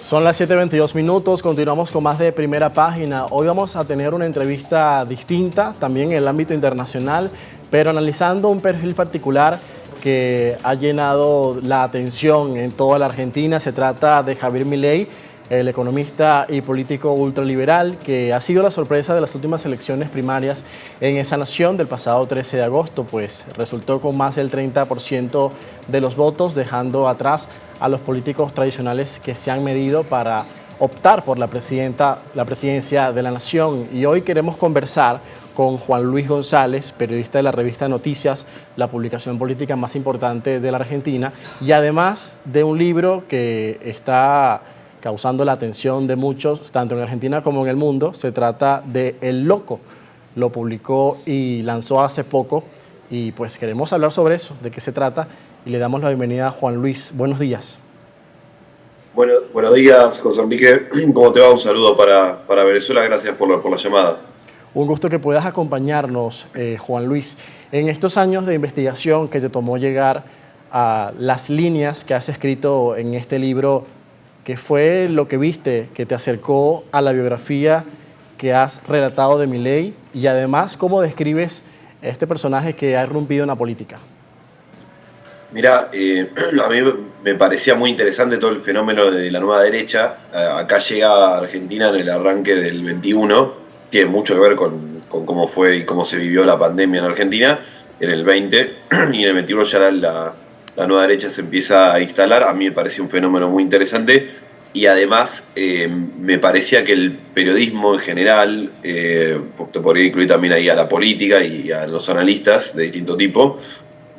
Son las 7:22, continuamos con más de Primera Página. Hoy vamos a tener una entrevista distinta, también en el ámbito internacional, pero analizando un perfil particular que ha llenado la atención en toda la Argentina. Se trata de Javier Milei, el economista y político ultraliberal, que ha sido la sorpresa de las últimas elecciones primarias en esa nación del pasado 13 de agosto, pues resultó con más del 30% de los votos, dejando atrás a los políticos tradicionales que se han medido para optar por la presidencia de la nación. Y hoy queremos conversar con Juan Luis González, periodista de la revista Noticias, la publicación política más importante de la Argentina, y además de un libro que está causando la atención de muchos, tanto en Argentina como en el mundo. Se trata de El Loco. Lo publicó y lanzó hace poco, y pues queremos hablar sobre eso, de qué se trata, y le damos la bienvenida a Juan Luis. Buenos días. Bueno, buenos días, José Enrique. ¿Cómo te va? Un saludo para Venezuela. Gracias por la llamada. Un gusto que puedas acompañarnos, Juan Luis. En estos años de investigación que te tomó llegar a las líneas que has escrito en este libro, ¿qué fue lo que viste que te acercó a la biografía que has relatado de Milei? Y además, ¿cómo describes este personaje que ha irrumpido en la política? Mira, a mí me parecía muy interesante todo el fenómeno de la nueva derecha. Acá llega a Argentina en el arranque del 21. Tiene mucho que ver con cómo fue y cómo se vivió la pandemia en Argentina en el 20. Y en el 21 ya la nueva derecha se empieza a instalar. A mí me parecía un fenómeno muy interesante. Y además me parecía que el periodismo en general, te podría incluir también ahí a la política y a los analistas de distinto tipo,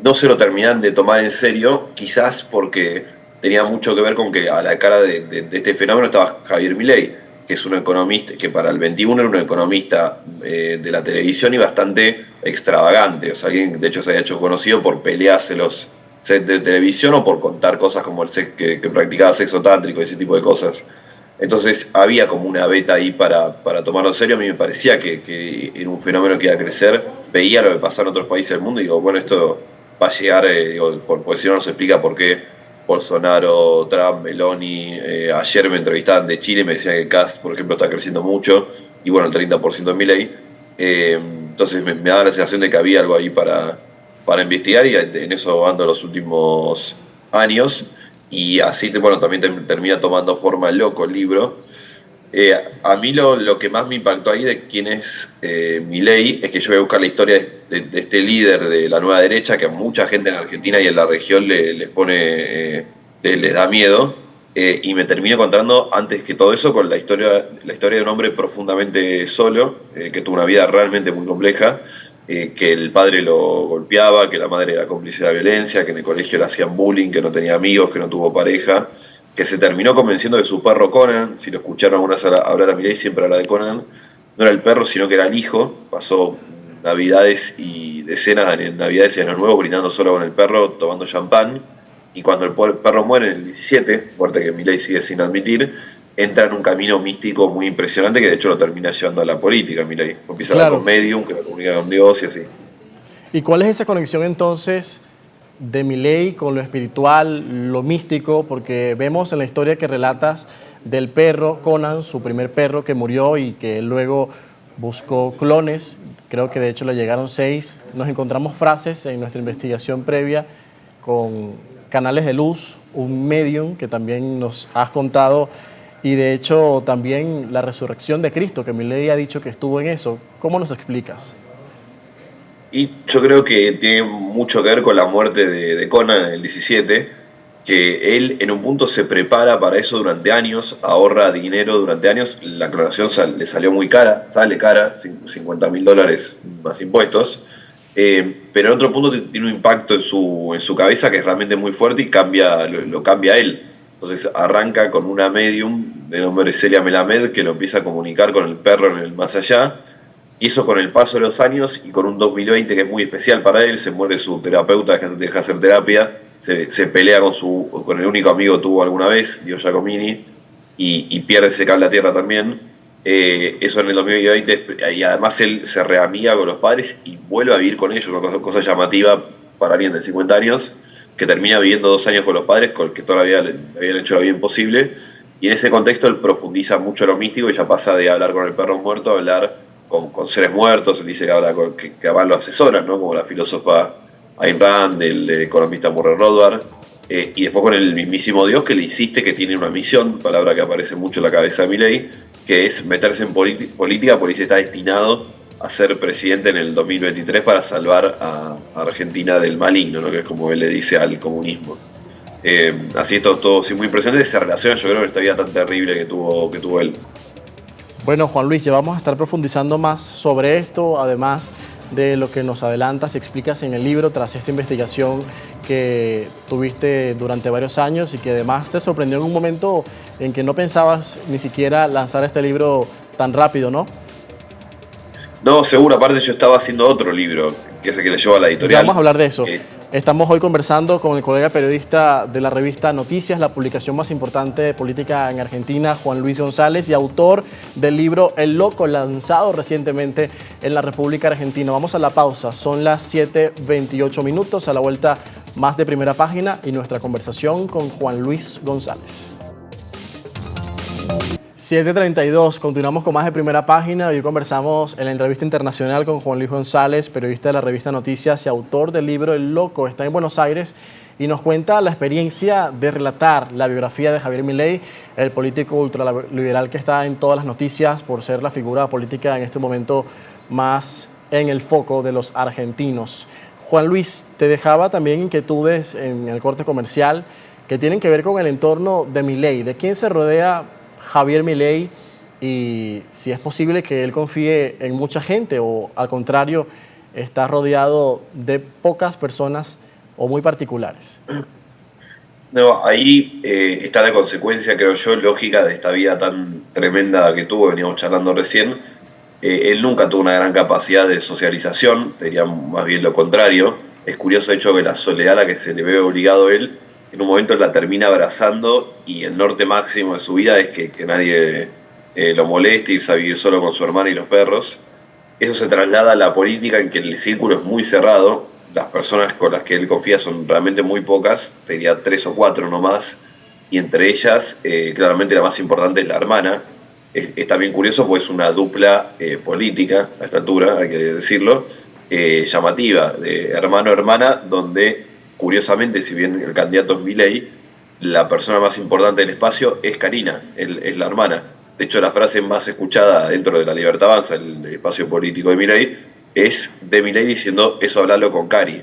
no se lo terminan de tomar en serio, quizás porque tenía mucho que ver con que a la cara de este fenómeno estaba Javier Milei, que es un economista, que para el 21 era un economista de la televisión y bastante extravagante. O sea, alguien de hecho se había hecho conocido por pelearse los sets de televisión o por contar cosas como el sex, que practicaba sexo tántrico y ese tipo de cosas. Entonces había como una beta ahí para tomarlo en serio. A mí me parecía que era un fenómeno que iba a crecer. Veía lo que pasaba en otros países del mundo y digo, bueno, esto va a llegar, porque si no nos explica por qué Bolsonaro, Trump, Meloni, ayer me entrevistaban de Chile y me decían que Kast, por ejemplo, está creciendo mucho, y bueno, el 30% en Milei. Entonces me daba la sensación de que había algo ahí para investigar, y en eso ando los últimos años, y así bueno, también termina tomando forma el loco el libro. A mí lo que más me impactó ahí de quién es Milei es que yo voy a buscar la historia de este líder de la nueva derecha que a mucha gente en Argentina y en la región les pone, les da miedo, y me termino contando antes que todo eso con la historia de un hombre profundamente solo, que tuvo una vida realmente muy compleja, que el padre lo golpeaba, que la madre era cómplice de la violencia, que en el colegio le hacían bullying, que no tenía amigos, que no tuvo pareja, que se terminó convenciendo de su perro Conan. Si lo escucharon alguna vez hablar a Milei, siempre habla de Conan. No era el perro, sino que era el hijo. Pasó navidades y decenas de navidades y años nuevos brindando solo con el perro, tomando champán. Y cuando el perro muere en el 17, muerte que Milei sigue sin admitir, entra en un camino místico muy impresionante que de hecho lo termina llevando a la política. Milei empieza a hablar con Claro. medium, que la comunica con Dios y así. ¿Y cuál es esa conexión entonces de Milei con lo espiritual, lo místico? Porque vemos en la historia que relatas del perro Conan, su primer perro que murió y que luego buscó clones, creo que de hecho le llegaron 6. Nos encontramos frases en nuestra investigación previa con canales de luz, un medium que también nos has contado, y de hecho también la resurrección de Cristo, que Milei ha dicho que estuvo en eso. ¿Cómo nos explicas? Y yo creo que tiene mucho que ver con la muerte de Conan en el 17, que él en un punto se prepara para eso durante años, ahorra dinero durante años. La clonación le salió muy cara, sale cara, $50.000 más impuestos, pero en otro punto tiene un impacto en su cabeza que es realmente muy fuerte y lo cambia a él. Entonces arranca con una medium de nombre Celia Melamed que lo empieza a comunicar con el perro en el más allá. Y eso con el paso de los años y con un 2020 que es muy especial para él. Se muere su terapeuta, deja de hacer terapia, se pelea con el único amigo que tuvo alguna vez, Dio Giacomini, y pierde ese cable a tierra también. Eso en el 2020, y además él se reamiga con los padres y vuelve a vivir con ellos, una cosa llamativa para alguien de 50 años, que termina viviendo 2 años con los padres, con que todavía le habían hecho lo bien posible. Y en ese contexto él profundiza mucho lo místico y ya pasa de hablar con el perro muerto a hablar con seres muertos. Él dice que habla que además lo asesoran, ¿no? Como la filósofa Ayn Rand, el economista Murray Rothbard, y después con el mismísimo Dios que le insiste que tiene una misión, palabra que aparece mucho en la cabeza de Milei, que es meterse en política porque está destinado a ser presidente en el 2023 para salvar a Argentina del maligno, ¿no? Que es como él le dice al comunismo. Así esto todo sí, muy impresionante, se relaciona yo creo con esta vida tan terrible que tuvo él. Bueno, Juan Luis, ya vamos a estar profundizando más sobre esto, además de lo que nos adelantas y explicas en el libro tras esta investigación que tuviste durante varios años y que además te sorprendió en un momento en que no pensabas ni siquiera lanzar este libro tan rápido, ¿no? No, seguro, aparte yo estaba haciendo otro libro, que es el que le llevo a la editorial. Ya vamos a hablar de eso. Estamos hoy conversando con el colega periodista de la revista Noticias, la publicación más importante de política en Argentina, Juan Luis González, y autor del libro El Loco, lanzado recientemente en la República Argentina. Vamos a la pausa, son las 7:28 minutos, a la vuelta más de Primera Página y nuestra conversación con Juan Luis González. 7:32, continuamos con más de Primera Página. Hoy conversamos en la entrevista internacional con Juan Luis González, periodista de la revista Noticias y autor del libro El Loco. Está en Buenos Aires y nos cuenta la experiencia de relatar la biografía de Javier Milei, el político ultraliberal que está en todas las noticias por ser la figura política en este momento más en el foco de los argentinos. Juan Luis, te dejaba también inquietudes en el corte comercial que tienen que ver con el entorno de Milei. ¿De quién se rodea Javier Milei y si es posible que él confíe en mucha gente o al contrario está rodeado de pocas personas o muy particulares? No, ahí está la consecuencia, creo yo, lógica de esta vida tan tremenda que tuvo, veníamos charlando recién. Él nunca tuvo una gran capacidad de socialización, diría más bien lo contrario. Es curioso, de hecho, que la soledad a la que se le ve obligado él, en un momento la termina abrazando y el norte máximo de su vida es que nadie lo moleste, irse a vivir solo con su hermana y los perros. Eso se traslada a la política en que el círculo es muy cerrado, las personas con las que él confía son realmente muy pocas, tenía 3 o 4 nomás, y entre ellas claramente la más importante es la hermana. Es también curioso porque es una dupla política a esta altura, hay que decirlo, llamativa, de hermano-hermana, donde curiosamente, si bien el candidato es Milei, la persona más importante del espacio es Karina, es la hermana. De hecho, la frase más escuchada dentro de La Libertad Avanza, el espacio político de Milei, es de Milei diciendo eso hablalo con Cari,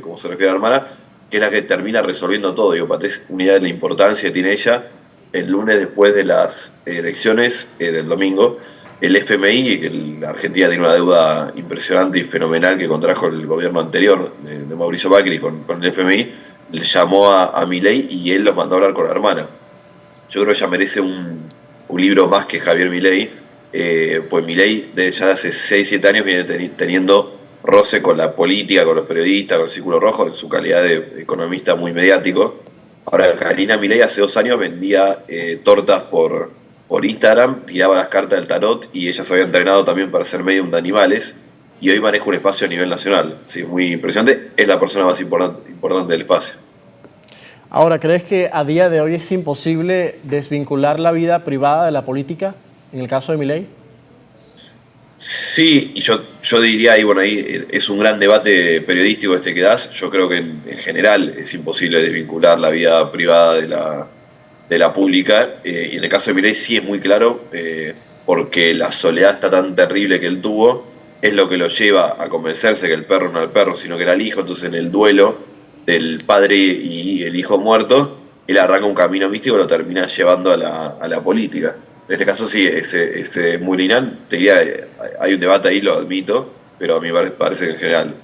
como se refiere a la hermana, que es la que termina resolviendo todo. Digo, para tener una idea de la importancia que tiene ella, el lunes después de las elecciones del domingo, el FMI, que la Argentina tiene una deuda impresionante y fenomenal que contrajo el gobierno anterior de Mauricio Macri con el FMI, le llamó a Milei y él los mandó a hablar con la hermana. Yo creo que ella merece un libro más que Javier Milei, pues Milei ya hace 6-7 años viene teniendo roce con la política, con los periodistas, con el Círculo Rojo, en su calidad de economista muy mediático. Ahora, Karina Milei hace 2 años vendía tortas por Instagram, tiraba las cartas del tarot y ella se había entrenado también para ser medium de animales y hoy maneja un espacio a nivel nacional. Sí, muy impresionante, es la persona más importante del espacio. Ahora, ¿crees que a día de hoy es imposible desvincular la vida privada de la política en el caso de Milei? Sí, y yo diría, ahí es un gran debate periodístico este que das. Yo creo que en general es imposible desvincular la vida privada de la pública, y en el caso de Milei sí es muy claro, porque la soledad está tan terrible que él tuvo, es lo que lo lleva a convencerse que el perro no era el perro, sino que era el hijo. Entonces en el duelo del padre y el hijo muerto, él arranca un camino místico y lo termina llevando a la política. En este caso sí, ese Mulinán, te diría, hay un debate ahí, lo admito, pero a mí me parece que en general.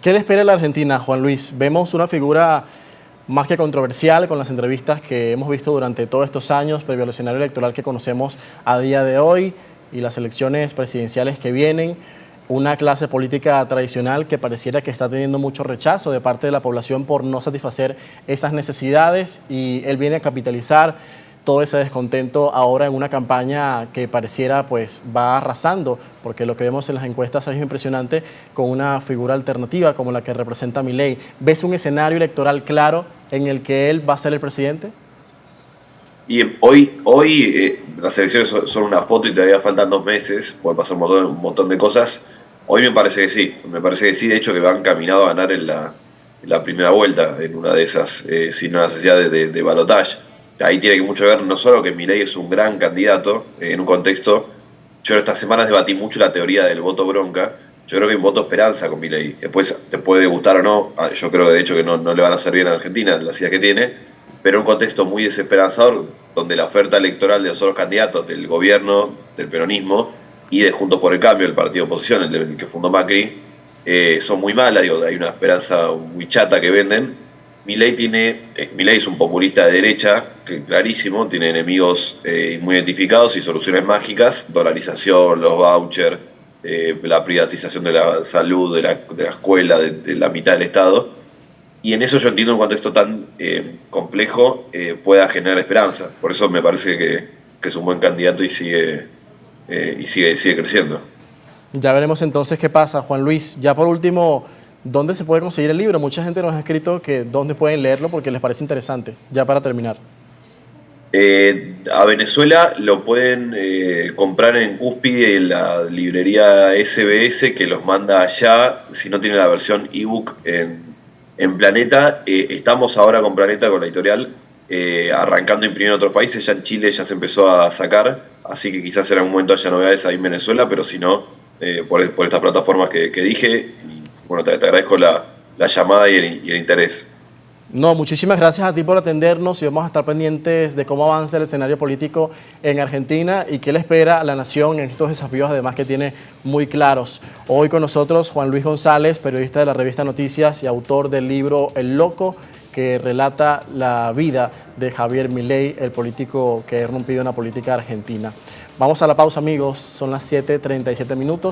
¿Qué le espera a la Argentina, Juan Luis? Vemos una figura más que controversial con las entrevistas que hemos visto durante todos estos años, previo al escenario electoral que conocemos a día de hoy y las elecciones presidenciales que vienen. Una clase política tradicional que pareciera que está teniendo mucho rechazo de parte de la población por no satisfacer esas necesidades, y él viene a capitalizar todo ese descontento ahora en una campaña que pareciera pues va arrasando, porque lo que vemos en las encuestas es impresionante, con una figura alternativa como la que representa Milei. ¿Ves un escenario electoral claro en el que él va a ser el presidente? Y hoy las elecciones son una foto y todavía faltan 2 meses, puede pasar un montón de cosas. Hoy me parece que sí, de hecho que van caminado a ganar en la primera vuelta, en una de esas, sin la necesidad de balotaje. Ahí tiene que mucho que ver no solo que Milei es un gran candidato, en un contexto, yo estas semanas debatí mucho la teoría del voto bronca, yo creo que hay un voto esperanza con Milei. Después te puede gustar o no, yo creo de hecho que no le van a hacer bien a Argentina las ideas que tiene, pero en un contexto muy desesperanzador, donde la oferta electoral de los otros candidatos del gobierno, del peronismo y de Juntos por el Cambio, el partido de oposición, el que fundó Macri, son muy malas, digo, hay una esperanza muy chata que venden. Milei es un populista de derecha, clarísimo, tiene enemigos muy identificados y soluciones mágicas, dolarización, los vouchers, la privatización de la salud, de la escuela, de la mitad del Estado. Y en eso yo entiendo un contexto tan complejo pueda generar esperanza. Por eso me parece que es un buen candidato y sigue creciendo. Ya veremos entonces qué pasa, Juan Luis. Ya por último, ¿dónde se puede conseguir el libro? Mucha gente nos ha escrito que dónde pueden leerlo porque les parece interesante. Ya para terminar. A Venezuela lo pueden comprar en Cúspide, en la librería SBS, que los manda allá, si no tiene la versión ebook en Planeta. Estamos ahora con Planeta, con la editorial, arrancando a imprimir en otros países. Ya en Chile ya se empezó a sacar, así que quizás en algún momento haya novedades ahí en Venezuela, pero si no, por estas plataformas que dije. Y bueno, te agradezco la llamada y el interés. No, muchísimas gracias a ti por atendernos y vamos a estar pendientes de cómo avanza el escenario político en Argentina y qué le espera a la nación en estos desafíos además que tiene muy claros. Hoy con nosotros Juan Luis González, periodista de la revista Noticias y autor del libro El Loco, que relata la vida de Javier Milei, el político que ha irrumpido en la política argentina. Vamos a la pausa, amigos, son las 7:37 minutos.